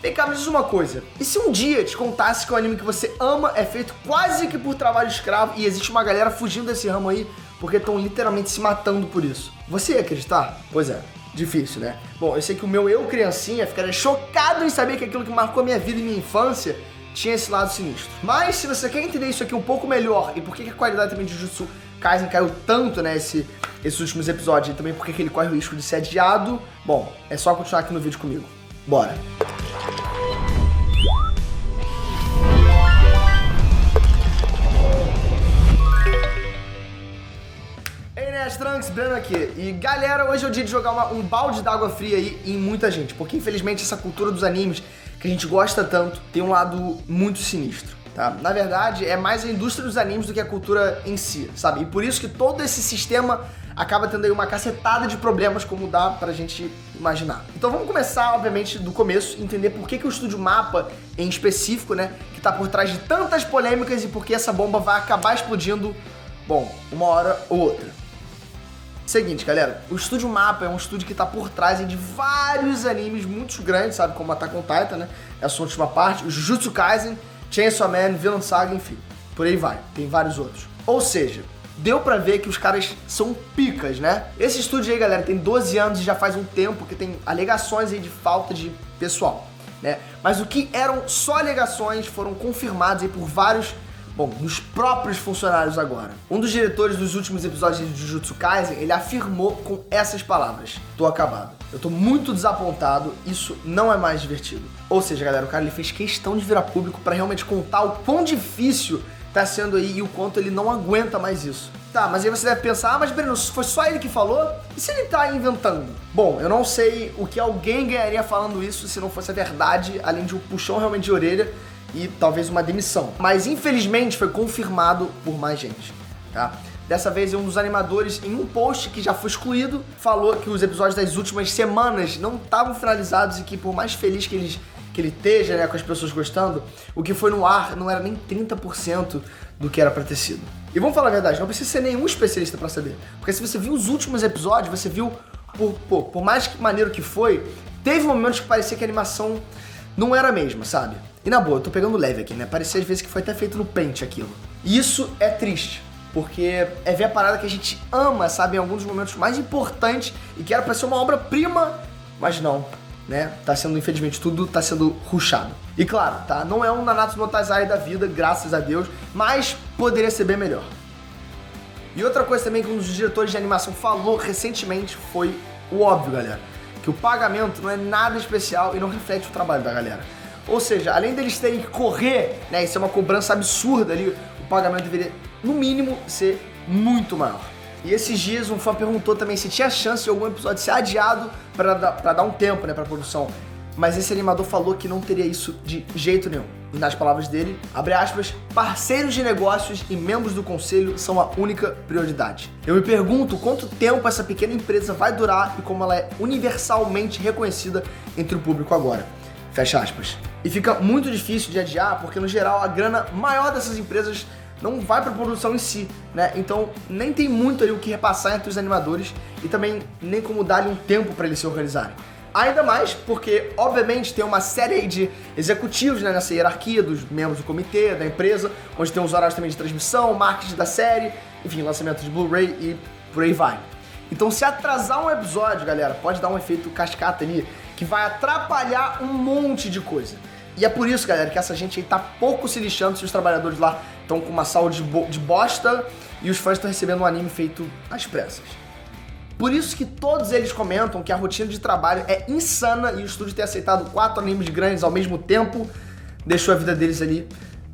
Vem cá, me diz uma coisa, e se um dia te contasse que o anime que você ama é feito quase que por trabalho escravo e existe uma galera fugindo desse ramo aí porque estão literalmente se matando por isso? Você ia acreditar? Pois é, difícil, né? Bom, eu sei que o meu eu criancinha ficaria chocado em saber que aquilo que marcou a minha vida e minha infância tinha esse lado sinistro. Mas se você quer entender isso aqui um pouco melhor e por que a qualidade também de Jujutsu Kaisen caiu tanto, né, esses últimos episódios e também porque ele corre o risco de ser adiado, bom, é só continuar aqui no vídeo comigo. Bora! Trunks, Breno aqui. E galera, hoje é o dia de jogar um balde d'água fria aí em muita gente, porque infelizmente essa cultura dos animes que a gente gosta tanto tem um lado muito sinistro, tá? Na verdade, é mais a indústria dos animes do que a cultura em si, sabe? E por isso que todo esse sistema acaba tendo aí uma cacetada de problemas, como dá pra gente imaginar. Então vamos começar, obviamente, do começo, entender por que o Estúdio Mappa, em específico, né, que tá por trás de tantas polêmicas e por que essa bomba vai acabar explodindo, bom, uma hora ou outra. Seguinte, galera, o Estúdio Mappa é um estúdio que tá por trás de vários animes muito grandes, sabe, como Attack on Titan, né, essa última parte, o Jujutsu Kaisen, Chainsaw Man, Vinland Saga, enfim, por aí vai, tem vários outros. Ou seja, deu pra ver que os caras são picas, né? Esse estúdio aí, galera, tem 12 anos e já faz um tempo que tem alegações aí de falta de pessoal, né? Mas o que eram só alegações foram confirmados aí por vários, bom, dos próprios funcionários agora. Um dos diretores dos últimos episódios de Jujutsu Kaisen, ele afirmou com essas palavras: tô acabado. Eu tô muito desapontado, isso não é mais divertido. Ou seja, galera, o cara ele fez questão de virar público pra realmente contar o quão difícil tá sendo aí e o quanto ele não aguenta mais isso. Tá, mas aí você deve pensar, mas Breno, foi só ele que falou? E se ele tá inventando? Bom, eu não sei o que alguém ganharia falando isso se não fosse a verdade, além de um puxão realmente de orelha e talvez uma demissão. Mas infelizmente foi confirmado por mais gente, tá? Dessa vez um dos animadores, em um post que já foi excluído, falou que os episódios das últimas semanas não estavam finalizados e que por mais feliz que ele esteja, né, com as pessoas gostando, o que foi no ar não era nem 30% do que era pra ter sido. E vamos falar a verdade, não precisa ser nenhum especialista pra saber, porque se você viu os últimos episódios, você viu, por mais maneiro que foi, teve momentos que parecia que a animação não era a mesma, sabe? E na boa, eu tô pegando leve aqui, né? Parecia às vezes que foi até feito no Paint aquilo. E isso é triste, porque é ver a parada que a gente ama, sabe? Em alguns dos momentos mais importantes e que era pra ser uma obra-prima, mas não, né? Tá sendo, infelizmente, tudo tá sendo rushado. E claro, tá? Não é um Nanatsu no Taizai da vida, graças a Deus, mas poderia ser bem melhor. E outra coisa também que um dos diretores de animação falou recentemente foi o óbvio, galera, que o pagamento não é nada especial e não reflete o trabalho da galera. Ou seja, além deles terem que correr, né, e ser uma cobrança absurda ali, o pagamento deveria, no mínimo, ser muito maior. E esses dias um fã perguntou também se tinha chance de algum episódio ser adiado pra dar um tempo, né, pra produção. Mas esse animador falou que não teria isso de jeito nenhum. E nas palavras dele, abre aspas, parceiros de negócios e membros do conselho são a única prioridade. Eu me pergunto quanto tempo essa pequena empresa vai durar e como ela é universalmente reconhecida entre o público agora. Fecha aspas. E fica muito difícil de adiar porque, no geral, a grana maior dessas empresas não vai para a produção em si, né? Então, nem tem muito ali o que repassar entre os animadores e também nem como dar-lhe um tempo para eles se organizarem. Ainda mais porque, obviamente, tem uma série aí de executivos, né, nessa hierarquia dos membros do comitê, da empresa, onde tem os horários também de transmissão, marketing da série, enfim, lançamento de Blu-ray e por aí vai. Então, se atrasar um episódio, galera, pode dar um efeito cascata ali que vai atrapalhar um monte de coisa. E é por isso, galera, que essa gente aí tá pouco se lixando se os trabalhadores lá estão com uma saúde de bosta e os fãs estão recebendo um anime feito às pressas. Por isso que todos eles comentam que a rotina de trabalho é insana e o estúdio ter aceitado 4 animes grandes ao mesmo tempo deixou a vida deles ali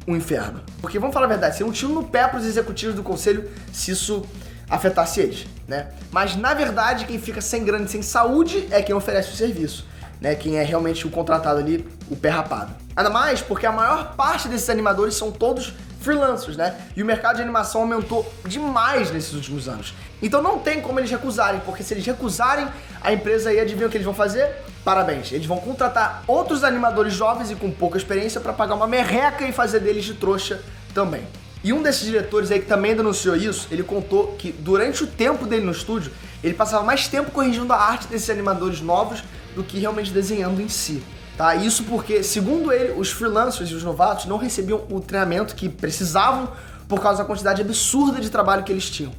um inferno. Porque, vamos falar a verdade, seria um tiro no pé pros executivos do conselho se isso afetasse eles, né? Mas, na verdade, quem fica sem grana e sem saúde é quem oferece o serviço, né? Quem é realmente o contratado ali, o pé rapado. Ainda mais porque a maior parte desses animadores são todos freelancers, né? E o mercado de animação aumentou demais nesses últimos anos. Então não tem como eles recusarem, porque se eles recusarem, a empresa aí, adivinha o que eles vão fazer? Parabéns, eles vão contratar outros animadores jovens e com pouca experiência para pagar uma merreca e fazer deles de trouxa também. E um desses diretores aí que também denunciou isso, ele contou que durante o tempo dele no estúdio, ele passava mais tempo corrigindo a arte desses animadores novos do que realmente desenhando em si. tá? Isso porque, segundo ele, os freelancers e os novatos não recebiam o treinamento que precisavam por causa da quantidade absurda de trabalho que eles tinham.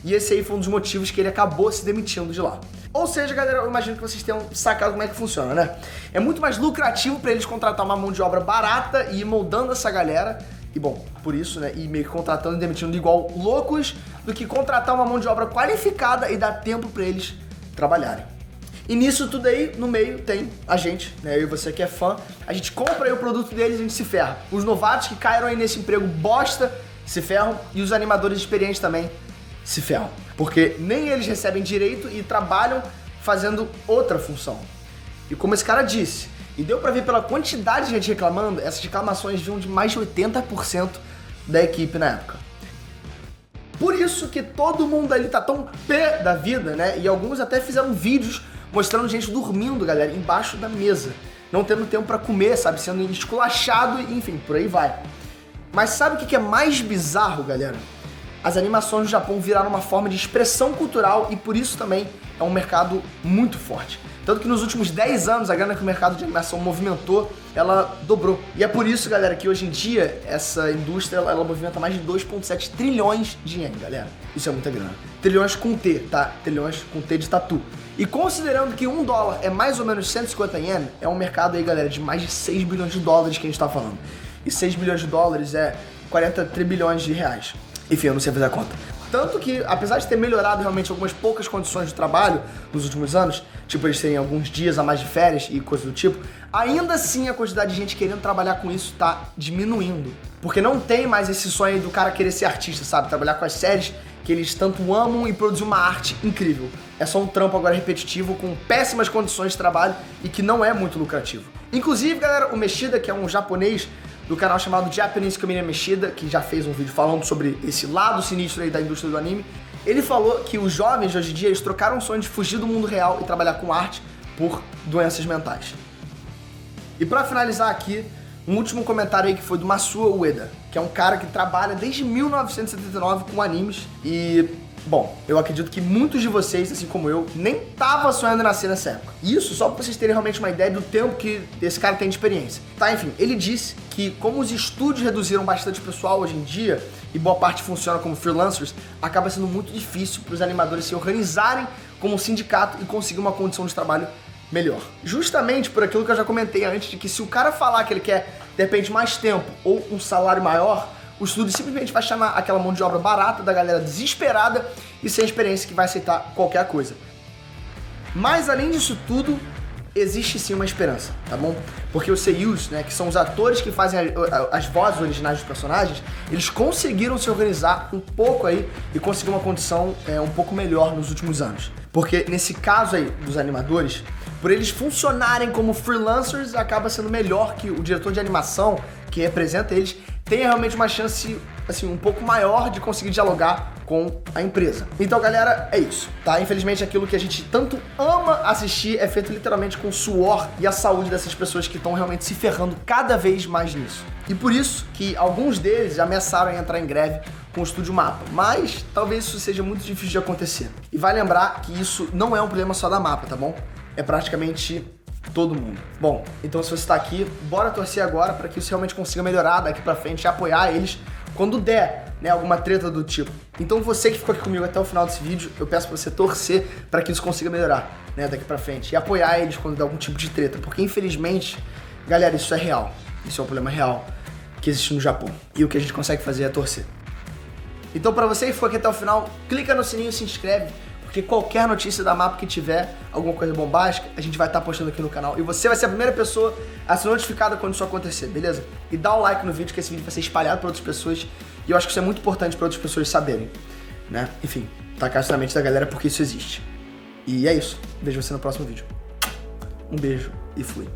E esse aí foi um dos motivos que ele acabou se demitindo de lá. Ou seja, galera, eu imagino que vocês tenham sacado como é que funciona, né? É muito mais lucrativo para eles contratar uma mão de obra barata e ir moldando essa galera. E bom, por isso, né, e meio que contratando e demitindo igual loucos, do que contratar uma mão de obra qualificada e dar tempo para eles trabalharem. E nisso tudo aí, no meio, tem a gente, né, eu e você que é fã, a gente compra aí o produto deles e a gente se ferra. Os novatos que caíram aí nesse emprego bosta se ferram e os animadores experientes também se ferram. Porque nem eles recebem direito e trabalham fazendo outra função. E como esse cara disse, e deu pra ver pela quantidade de gente reclamando, essas reclamações vinham de mais de 80% da equipe na época. Por isso que todo mundo ali tá tão pé da vida, né? E alguns até fizeram vídeos mostrando gente dormindo, galera, embaixo da mesa. Não tendo tempo pra comer, sabe? Sendo esculachado e enfim, por aí vai. Mas sabe o que é mais bizarro, galera? As animações no Japão viraram uma forma de expressão cultural e por isso também é um mercado muito forte. Tanto que nos últimos 10 anos a grana que o mercado de animação movimentou, ela dobrou. E é por isso, galera, que hoje em dia essa indústria ela movimenta mais de 2,7 trilhões de ienes, galera. Isso é muita grana. Trilhões com T, tá? Trilhões com T de tatu. E considerando que $1 é mais ou menos 150 ienes, é um mercado aí, galera, de mais de 6 bilhões de dólares que a gente tá falando. E 6 bilhões de dólares é 40 trilhões de reais. Enfim, eu não sei fazer a conta. Tanto que, apesar de ter melhorado realmente algumas poucas condições de trabalho nos últimos anos, tipo eles terem alguns dias a mais de férias e coisa do tipo, ainda assim a quantidade de gente querendo trabalhar com isso tá diminuindo. Porque não tem mais esse sonho do cara querer ser artista, sabe? Trabalhar com as séries que eles tanto amam e produzir uma arte incrível. É só um trampo agora repetitivo, com péssimas condições de trabalho e que não é muito lucrativo. Inclusive, galera, o Meshida, que é um japonês do canal chamado Japanese Community Meshida, que já fez um vídeo falando sobre esse lado sinistro aí da indústria do anime, ele falou que os jovens de hoje em dia, eles trocaram o sonho de fugir do mundo real e trabalhar com arte por doenças mentais. E pra finalizar aqui, um último comentário aí que foi do Masuo Ueda, que é um cara que trabalha desde 1979 com animes e, bom, eu acredito que muitos de vocês, assim como eu, nem tava sonhando em nascer nessa época. Isso só pra vocês terem realmente uma ideia do tempo que esse cara tem de experiência. Tá, enfim, ele disse que como os estúdios reduziram bastante o pessoal hoje em dia e boa parte funciona como freelancers, acaba sendo muito difícil para os animadores se organizarem como um sindicato e conseguir uma condição de trabalho melhor. Justamente por aquilo que eu já comentei antes, de que se o cara falar que ele quer, de repente, mais tempo ou um salário maior, o estúdio simplesmente vai chamar aquela mão de obra barata da galera desesperada e sem experiência que vai aceitar qualquer coisa. Mas além disso tudo, existe sim uma esperança, tá bom? Porque os seiyus, né, que são os atores que fazem as vozes originais dos personagens, eles conseguiram se organizar um pouco aí e conseguir uma condição um pouco melhor nos últimos anos. Porque nesse caso aí dos animadores, por eles funcionarem como freelancers, acaba sendo melhor que o diretor de animação que representa eles tenha realmente uma chance assim um pouco maior de conseguir dialogar com a empresa. Então, galera, é isso, tá? Infelizmente, aquilo que a gente tanto ama assistir é feito literalmente com o suor e a saúde dessas pessoas que estão realmente se ferrando cada vez mais nisso. E por isso que alguns deles ameaçaram em entrar em greve com o Estúdio Mapa, mas talvez isso seja muito difícil de acontecer. E vai lembrar que isso não é um problema só da Mapa, tá bom? É praticamente todo mundo. Bom, então se você tá aqui, bora torcer agora para que isso realmente consiga melhorar daqui pra frente e apoiar eles quando der, né, alguma treta do tipo. Então você que ficou aqui comigo até o final desse vídeo, eu peço pra você torcer para que isso consiga melhorar, né, daqui pra frente e apoiar eles quando der algum tipo de treta, porque infelizmente, galera, isso é real. Isso é um problema real que existe no Japão. E o que a gente consegue fazer é torcer. Então pra você que ficou aqui até o final, clica no sininho e se inscreve, porque qualquer notícia da Mapa que tiver, alguma coisa bombástica, a gente vai estar postando aqui no canal. E você vai ser a primeira pessoa a ser notificada quando isso acontecer, beleza? E dá o like no vídeo, que esse vídeo vai ser espalhado para outras pessoas. E eu acho que isso é muito importante para outras pessoas saberem, né? Enfim, tacar isso na mente da galera porque isso existe. E é isso. Vejo você no próximo vídeo. Um beijo e fui.